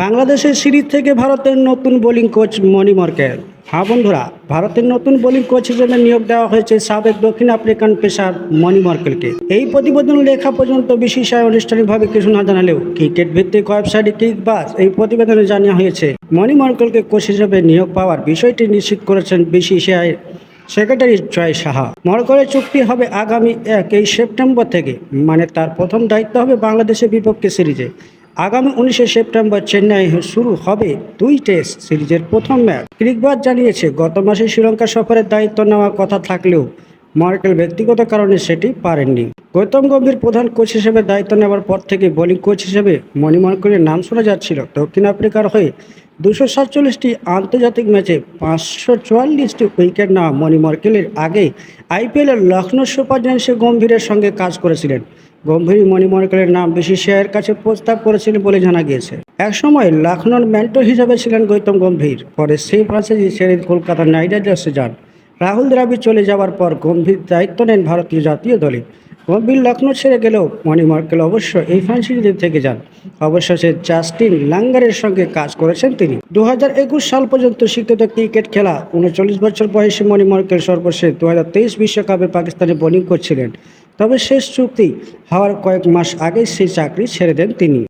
বাংলাদেশের সিরিজ থেকে ভারতের নতুন বোলিং কোচ মনি মর্কেল। হ্যাঁ বন্ধুরা, ভারতের নতুন বোলিং কোচ হিসেবে নিয়োগ দেওয়া হয়েছে সাবেক দক্ষিণ আফ্রিকান পেসার মনি মর্কেলকে। এই প্রতিবেদন লেখা পর্যন্ত বিসিসিআই আনুষ্ঠানিকভাবে কিছু না জানালেও ক্রিকেট ভিত্তিক ওয়েবসাইটে কিকবাজ এই প্রতিবেদনে জানানো হয়েছে, মনি মর্কেলকে কোচ হিসেবে নিয়োগ পাওয়ার বিষয়টি নিশ্চিত করেছেন বিসিসিআই সেক্রেটারি জয় সাহা। মর্কেলের চুক্তি হবে আগামী 1 সেপ্টেম্বর থেকে, মানে তার প্রথম দায়িত্ব হবে বাংলাদেশের বিপক্ষে সিরিজে। আগামী 19 সেপ্টেম্বর চেন্নাই শুরু হবে 2 টেস্ট সিরিজের প্রথম ম্যাচ। ক্রিকবাজ জানিয়েছে, গত মাসে শ্রীলঙ্কা সফরের দায়িত্ব নেওয়ার কথা থাকলেও মর্কেল ব্যক্তিগত কারণে সেটি পারেননি। গৌতম গম্ভীর প্রধান কোচ হিসেবে দায়িত্ব নেওয়ার পর থেকে বোলিং কোচ হিসেবে মনি মর্কেলের নাম শোনা যাচ্ছিল। দক্ষিণ আফ্রিকার হয়ে 247টি আন্তর্জাতিক ম্যাচে 544টি উইকেট নেওয়া মনি মর্কেলের আগে আইপিএলের লখনৌ সুপার জায়ান্টসে গম্ভীরের সঙ্গে কাজ করেছিলেন। গম্ভীর মনি মর্কেলের নাম বিসিসিআইয়ের কাছে প্রস্তাব করেছিলেন বলে জানা গিয়েছে। একসময় লখনৌর মেন্টর হিসেবে ছিলেন গৌতম গম্ভীর, পরে সেই ফ্রাঞ্চাইজি ছেড়ে কলকাতা নাইট রাইডার্সে যান। রাহুল দ্রাবিড় চলে যাওয়ার পর গম্ভীর দায়িত্ব নেন ভারতীয় জাতীয় দলে। গম্ভীর লখনৌ ছেড়ে গেলেও মনি মর্কেল অবশ্য এই ফ্রাঞ্চাইজিতে থেকে যান। অবশেষে জাস্টিন ল্যাঙ্গারের সঙ্গে কাজ করেছেন তিনি। 2021 সাল পর্যন্ত স্বীকৃত ক্রিকেট খেলা 39 বছর বয়সী মনি মর্কেল সর্বশেষ 2023 বিশ্বকাপে পাকিস্তানে বোলিং করছিলেন। তবে শেষ চুক্তি হওয়ার কয়েক মাস আগেই সেই চাকরি ছেড়ে দেন তিনি।